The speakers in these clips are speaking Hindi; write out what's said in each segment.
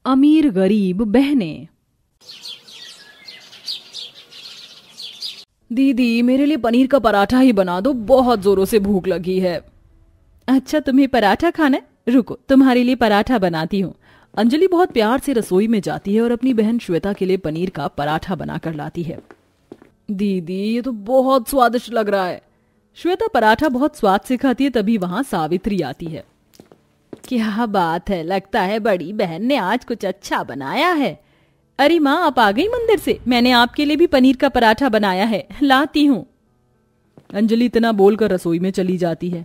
अमीर गरीब बहनें। दीदी मेरे लिए पनीर का पराठा ही बना दो, बहुत जोरों से भूख लगी है। अच्छा तुम्हें पराठा खाना है, रुको तुम्हारे लिए पराठा बनाती हूँ। अंजलि बहुत प्यार से रसोई में जाती है और अपनी बहन श्वेता के लिए पनीर का पराठा बनाकर लाती है। दीदी ये तो बहुत स्वादिष्ट लग रहा है। श्वेता पराठा बहुत स्वाद से खाती है, तभी वहां सावित्री आती है। क्या बात है, लगता है बड़ी बहन ने आज कुछ अच्छा बनाया है। अरे माँ आप आ गई मंदिर से, मैंने आपके लिए भी पनीर का पराठा बनाया है, लाती हूँ। अंजलि इतना बोलकर रसोई में चली जाती है।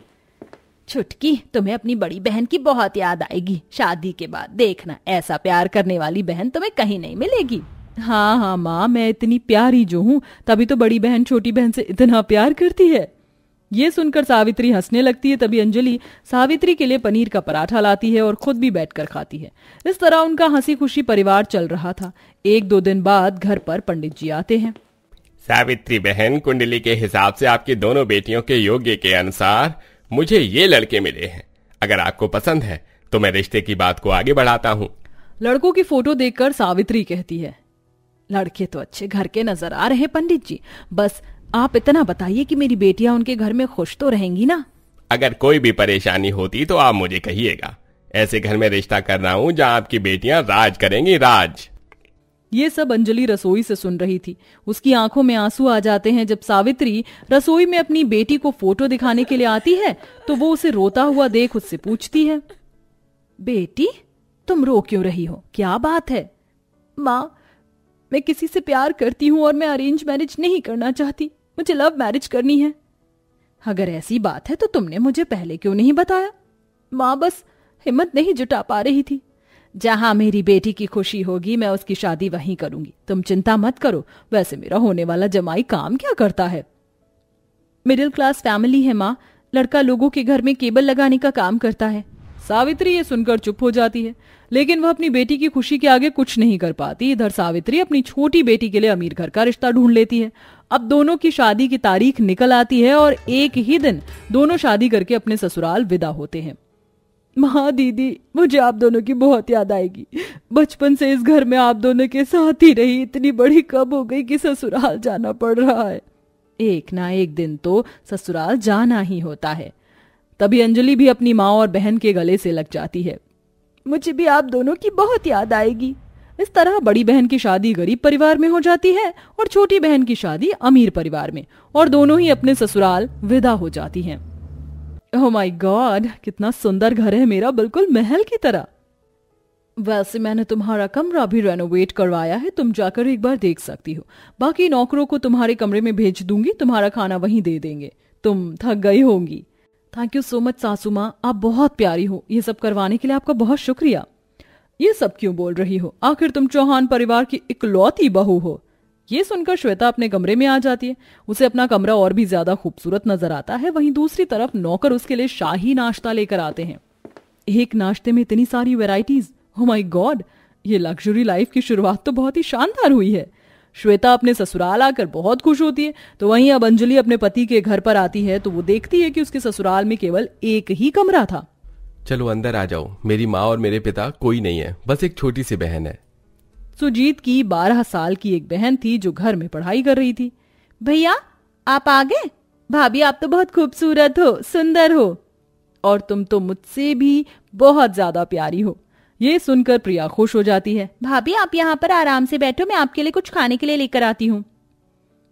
छुटकी तुम्हें अपनी बड़ी बहन की बहुत याद आएगी शादी के बाद, देखना ऐसा प्यार करने वाली बहन तुम्हें कहीं नहीं मिलेगी। हाँ हाँ माँ, मैं इतनी प्यारी जो हूँ तभी तो बड़ी बहन छोटी बहन से इतना प्यार करती है। ये सुनकर सावित्री हंसने लगती है। तभी अंजलि सावित्री के लिए पनीर का पराठा लाती है और खुद भी बैठकर खाती है। इस तरह उनका हंसी खुशी परिवार चल रहा था। 1-2 दिन बाद घर पर पंडित जी आते हैं। सावित्री बहन, कुंडली के हिसाब से आपकी दोनों बेटियों के योग्य के अनुसार मुझे ये लड़के मिले हैं। अगर आपको पसंद है तो मैं रिश्ते की बात को आगे बढ़ाता हूँ। लड़कों की फोटो देखकर सावित्री कहती है, लड़के तो अच्छे घर के नजर आ रहे पंडित जी, बस आप इतना बताइए कि मेरी बेटियां उनके घर में खुश तो रहेंगी ना। अगर कोई भी परेशानी होती तो आप मुझे कहिएगा। ऐसे घर में रिश्ता कर रहा हूँ जहाँ आपकी बेटियां राज करेंगी, राज। ये सब अंजलि रसोई से सुन रही थी। उसकी आंखों में आंसू आ जाते हैं। जब सावित्री रसोई में अपनी बेटी को फोटो दिखाने के लिए आती है तो वो उसे रोता हुआ देख उससे पूछती है, बेटी तुम रो क्यों रही हो, क्या बात है? माँ मैं किसी से प्यार करती हूँ और मैं अरेंज मैरिज नहीं करना चाहती, मुझे लव मैरिज करनी है। अगर ऐसी बात है तो तुमने मुझे पहले क्यों नहीं बताया? माँ बस हिम्मत नहीं जुटा पा रही थी। जहां मेरी बेटी की खुशी होगी मैं उसकी शादी वहीं करूंगी, तुम चिंता मत करो। वैसे मेरा होने वाला जमाई काम क्या करता है? मिडिल क्लास फैमिली है माँ, लड़का लोगों के घर में केबल लगाने का काम करता है। सावित्री ये सुनकर चुप हो जाती है, लेकिन वह अपनी बेटी की खुशी के आगे कुछ नहीं कर पाती। इधर सावित्री अपनी छोटी बेटी के लिए अमीर घर का रिश्ता ढूंढ लेती है। अब दोनों की शादी की तारीख निकल आती है और एक ही दिन दोनों शादी करके अपने ससुराल विदा होते हैं। माँ दीदी मुझे आप दोनों की बहुत याद आएगी, बचपन से इस घर में आप दोनों के साथ ही रही, इतनी बड़ी कब हो गई कि ससुराल जाना पड़ रहा है। एक ना एक दिन तो ससुराल जाना ही होता है। तभी अंजलि भी अपनी माँ और बहन के गले से लग जाती है। मुझे भी आप दोनों की बहुत याद आएगी। इस तरह बड़ी बहन की शादी गरीब परिवार में हो जाती है और छोटी बहन की शादी अमीर परिवार में, और दोनों ही अपने ससुराल विदा हो जाती हैं। ओह माय गॉड, कितना सुंदर घर है मेरा, बिल्कुल महल की तरह। वैसे मैंने तुम्हारा कमरा भी रेनोवेट करवाया है, तुम जाकर एक बार देख सकती हो। बाकी नौकरों को तुम्हारे कमरे में भेज दूंगी, तुम्हारा खाना वहीं दे देंगे, तुम थक गई होंगी। थैंक यू सो मच सासू माँ, आप बहुत प्यारी हो, ये सब करवाने के लिए आपका बहुत शुक्रिया। ये सब क्यों बोल रही हो, आखिर तुम चौहान परिवार की इकलौती बहू हो। ये सुनकर श्वेता अपने कमरे में आ जाती है। उसे अपना कमरा और भी ज्यादा खूबसूरत नजर आता है। वहीं दूसरी तरफ नौकर उसके लिए शाही नाश्ता लेकर आते हैं। एक नाश्ते में इतनी सारी वैरायटीज, ओह माय गॉड, ये लग्जरी लाइफ की शुरुआत तो बहुत ही शानदार हुई है। श्वेता अपने ससुराल आकर बहुत खुश होती है। तो वहीं अब अंजलि अपने पति के घर पर आती है तो वो देखती है कि उसके ससुराल में केवल एक ही कमरा था। चलो अंदर आ जाओ, मेरी माँ और मेरे पिता कोई नहीं है, बस एक छोटी सी बहन है। सुजीत की 12 साल की एक बहन थी जो घर में पढ़ाई कर रही थी। भैया आप आ गए? भाभी आप तो बहुत खूबसूरत हो, सुंदर हो, और तुम तो मुझसे भी बहुत ज्यादा प्यारी हो। ये सुनकर प्रिया खुश हो जाती है। भाभी आप यहाँ पर आराम से बैठो, मैं आपके लिए कुछ खाने के लिए लेकर आती हूँ।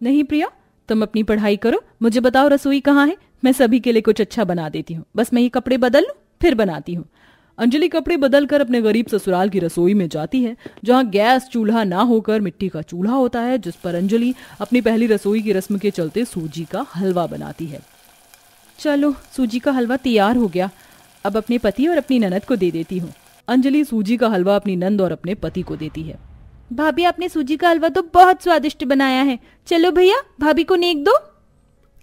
नहीं प्रिया, तुम अपनी पढ़ाई करो, मुझे बताओ रसोई कहाँ है, मैं सभी के लिए कुछ अच्छा बना देती हूँ। बस मैं ये कपड़े बदल लूं फिर बनाती हूँ। अंजलि कपड़े बदलकर अपने गरीब ससुराल की रसोई में जाती है, जहाँ गैस चूल्हा ना होकर मिट्टी का चूल्हा होता है, जिस पर अंजलि अपनी पहली रसोई की रस्म के चलते सूजी का हलवा बनाती है। चलो सूजी का हलवा तैयार हो गया, अब अपने पति और अपनी ननद को दे देती हूँ। अंजलि सूजी का हलवा अपनी नंद और अपने पति को देती है। भाभी आपने सूजी का हलवा तो बहुत स्वादिष्ट बनाया है, चलो भैया भाभी को नेक दो।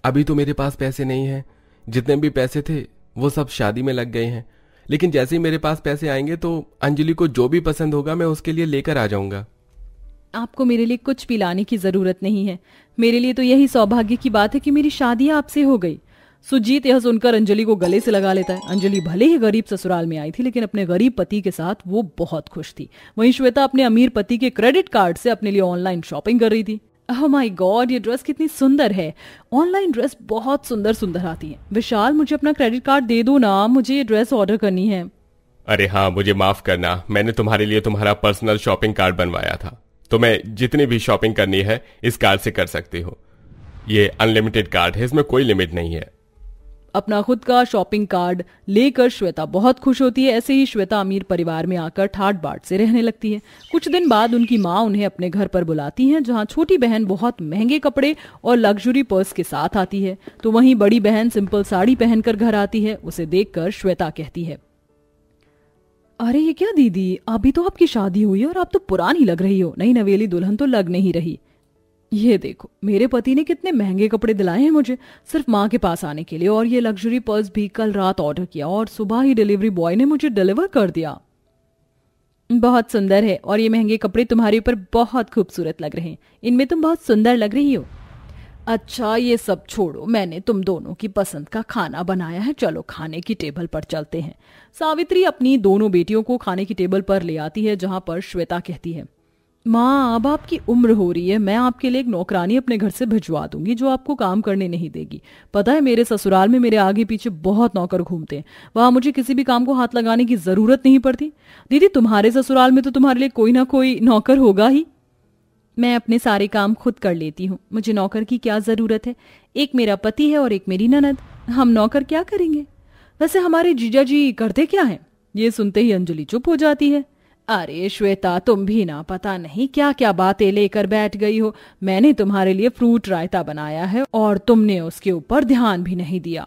अभी तो मेरे पास पैसे नहीं हैं, जितने भी पैसे थे वो सब शादी में लग गए हैं, लेकिन जैसे ही मेरे पास पैसे आएंगे तो अंजलि को जो भी पसंद होगा मैं उसके लिए लेकर आ जाऊंगा। आपको मेरे लिए कुछ पिलाने की जरूरत नहीं है, मेरे लिए तो यही सौभाग्य की बात है कि मेरी शादी आपसे हो गई। सुजीत यह सुनकर अंजलि को गले से लगा लेता है। अंजलि भले ही गरीब ससुराल में आई थी, लेकिन अपने गरीब पति के साथ वो बहुत खुश थी। वहीं श्वेता अपने अमीर पति के क्रेडिट कार्ड से अपने लिए ऑनलाइन शॉपिंग कर रही थी। ओह माय गॉड, ये ड्रेस कितनी सुंदर है। ऑनलाइन ड्रेस बहुत सुंदर सुंदर आती है। विशाल, मुझे अपना क्रेडिट कार्ड दे दो ना, मुझे ये ड्रेस ऑर्डर करनी है। अरे हाँ, मुझे माफ करना, मैंने तुम्हारे लिए तुम्हारा पर्सनल शॉपिंग कार्ड बनवाया था। तुम्हें जितनी भी शॉपिंग करनी है इस कार्ड से कर सकती हो। ये अनलिमिटेड कार्ड है, इसमें कोई लिमिट नहीं है। अपना खुद का शॉपिंग कार्ड लेकर श्वेता बहुत खुश होती है। ऐसे ही श्वेता अमीर परिवार में आकर ठाट बाट से रहने लगती है। कुछ दिन बाद उनकी माँ उन्हें अपने घर पर बुलाती हैं, जहाँ छोटी बहन बहुत महंगे कपड़े और लग्जरी पर्स के साथ आती है, तो वहीं बड़ी बहन सिंपल साड़ी पहनकर घर आती है। उसे देखकर श्वेता कहती है, अरे ये क्या दीदी, अभी तो आपकी शादी हुई है और आप तो पुरानी लग रही हो, नई नवेली दुल्हन तो लग नहीं रही। ये देखो, मेरे पति ने कितने महंगे कपड़े दिलाए हैं मुझे सिर्फ माँ के पास आने के लिए, और ये लग्जरी पर्स भी कल रात ऑर्डर किया और सुबह ही डिलीवरी बॉय ने मुझे डिलीवर कर दिया। बहुत सुंदर है, और ये महंगे कपड़े तुम्हारे ऊपर बहुत खूबसूरत लग रहे हैं, इनमें तुम बहुत सुंदर लग रही हो। अच्छा ये सब छोड़ो, मैंने तुम दोनों की पसंद का खाना बनाया है, चलो खाने की टेबल पर चलते हैं। सावित्री अपनी दोनों बेटियों को खाने की टेबल पर ले आती है, जहां पर श्वेता कहती है, माँ अब आपकी उम्र हो रही है, मैं आपके लिए एक नौकरानी अपने घर से भिजवा दूंगी जो आपको काम करने नहीं देगी। पता है मेरे ससुराल में मेरे आगे पीछे बहुत नौकर घूमते हैं, वहां मुझे किसी भी काम को हाथ लगाने की जरूरत नहीं पड़ती। दीदी तुम्हारे ससुराल में तो तुम्हारे लिए कोई ना कोई नौकर होगा ही। मैं अपने सारे काम खुद कर लेती हूँ, मुझे नौकर की क्या जरूरत है। एक मेरा पति है और एक मेरी ननद, हम नौकर क्या करेंगे। वैसे हमारे जीजा जी करते क्या है। ये सुनते ही अंजलि चुप हो जाती है। अरे श्वेता, तुम भी ना पता नहीं क्या क्या बातें लेकर बैठ गई हो। मैंने तुम्हारे लिए फ्रूट रायता बनाया है और तुमने उसके ऊपर ध्यान भी नहीं दिया।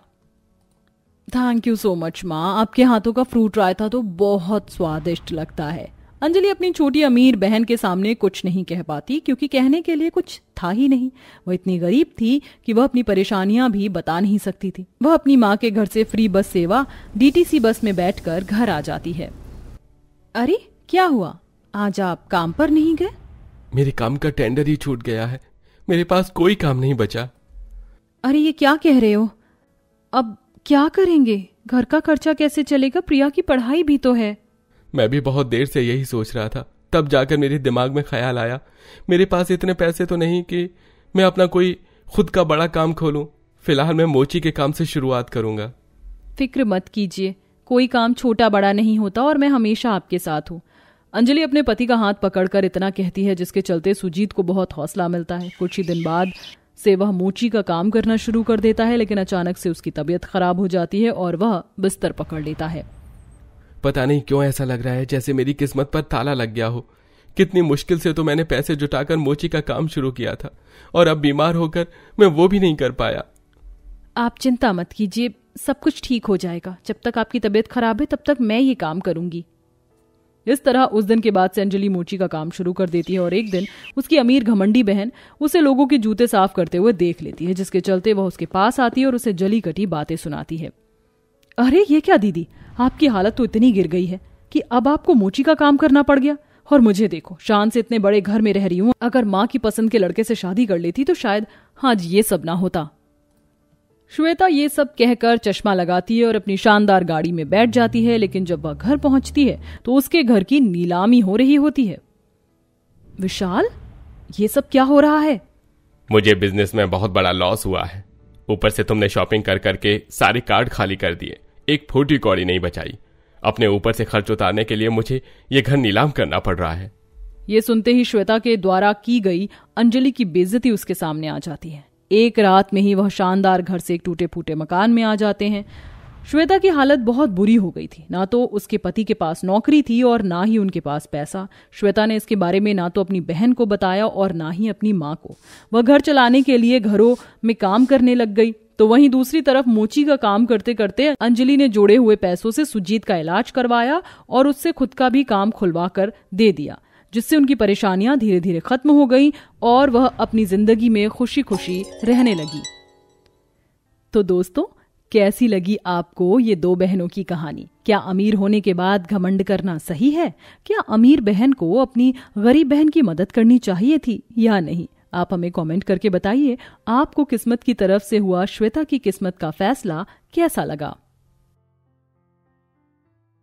थैंक यू सो मच माँ, आपके हाथों का फ्रूट रायता तो बहुत स्वादिष्ट लगता है। अंजलि अपनी छोटी अमीर बहन के सामने कुछ नहीं कह पाती, क्योंकि कहने के लिए कुछ था ही नहीं। वह इतनी गरीब थी कि वह अपनी परेशानियां भी बता नहीं सकती थी। वह अपनी माँ के घर से फ्री बस सेवा डीटीसी बस में बैठकर घर आ जाती है। अरे क्या हुआ, आज आप काम पर नहीं गए। मेरे काम का टेंडर ही छूट गया है, मेरे पास कोई काम नहीं बचा। अरे ये क्या कह रहे हो, अब क्या करेंगे, घर का खर्चा कैसे चलेगा, प्रिया की पढ़ाई भी तो है। मैं भी बहुत देर से यही सोच रहा था, तब जाकर मेरे दिमाग में ख्याल आया, मेरे पास इतने पैसे तो नहीं कि मैं अपना कोई खुद का बड़ा काम खोलूं। फिलहाल मैं मोची के काम से शुरुआत करूंगा। फिक्र मत कीजिए, कोई काम छोटा बड़ा नहीं होता और मैं हमेशा आपके साथ हूँ। अंजलि अपने पति का हाथ पकड़कर इतना कहती है, जिसके चलते सुजीत को बहुत हौसला मिलता है। कुछ ही दिन बाद से वह मोची का काम करना शुरू कर देता है, लेकिन अचानक से उसकी तबीयत खराब हो जाती है और वह बिस्तर पकड़ लेता है। पता नहीं क्यों ऐसा लग रहा है जैसे मेरी किस्मत पर ताला लग गया हो। कितनी मुश्किल से तो मैंने पैसे जुटाकर मोची का काम शुरू किया था, और अब बीमार होकर मैं वो भी नहीं कर पाया। आप चिंता मत कीजिए, सब कुछ ठीक हो जाएगा। जब तक आपकी तबीयत खराब है तब तक मैं ये काम करूंगी। इस तरह उस दिन के बाद से अंजलि मोची का काम शुरू कर देती है, और एक दिन उसकी अमीर घमंडी बहन उसे लोगों के जूते साफ करते हुए देख लेती है, जिसके चलते वह उसके पास आती है और उसे जली कटी बातें सुनाती है। अरे ये क्या दीदी, आपकी हालत तो इतनी गिर गई है कि अब आपको मोची का काम करना पड़ गया, और मुझे देखो शान से इतने बड़े घर में रह रही हूँ। अगर माँ की पसंद के लड़के से शादी कर लेती तो शायद आज ये सब ना होता। श्वेता ये सब कहकर चश्मा लगाती है और अपनी शानदार गाड़ी में बैठ जाती है, लेकिन जब वह घर पहुंचती है तो उसके घर की नीलामी हो रही होती है। विशाल, ये सब क्या हो रहा है। मुझे बिजनेस में बहुत बड़ा लॉस हुआ है, ऊपर से तुमने शॉपिंग कर करके सारे कार्ड खाली कर दिए, एक फूटी कौड़ी नहीं बचाई। अपने ऊपर से खर्च उतारने के लिए मुझे ये घर नीलाम करना पड़ रहा है। ये सुनते ही श्वेता के द्वारा की गई अंजलि की बेइज्जती उसके सामने आ जाती है। एक रात में ही वह शानदार घर से एक टूटे फूटे मकान में आ जाते हैं। श्वेता की हालत बहुत बुरी हो गई थी, ना तो उसके पति के पास नौकरी थी और ना ही उनके पास पैसा। श्वेता ने इसके बारे में ना तो अपनी बहन को बताया और ना ही अपनी माँ को। वह घर चलाने के लिए घरों में काम करने लग गई, तो वहीं दूसरी तरफ मोची का काम करते करते अंजलि ने जोड़े हुए पैसों से सुजीत का इलाज करवाया और उससे खुद का भी काम खुलवा कर दे दिया, जिससे उनकी परेशानियां धीरे धीरे खत्म हो गई और वह अपनी जिंदगी में खुशी खुशी रहने लगी। तो दोस्तों, कैसी लगी आपको ये दो बहनों की कहानी। क्या अमीर होने के बाद घमंड करना सही है? क्या अमीर बहन को अपनी गरीब बहन की मदद करनी चाहिए थी या नहीं? आप हमें कमेंट करके बताइए आपको किस्मत की तरफ से हुआ श्वेता की किस्मत का फैसला कैसा लगा।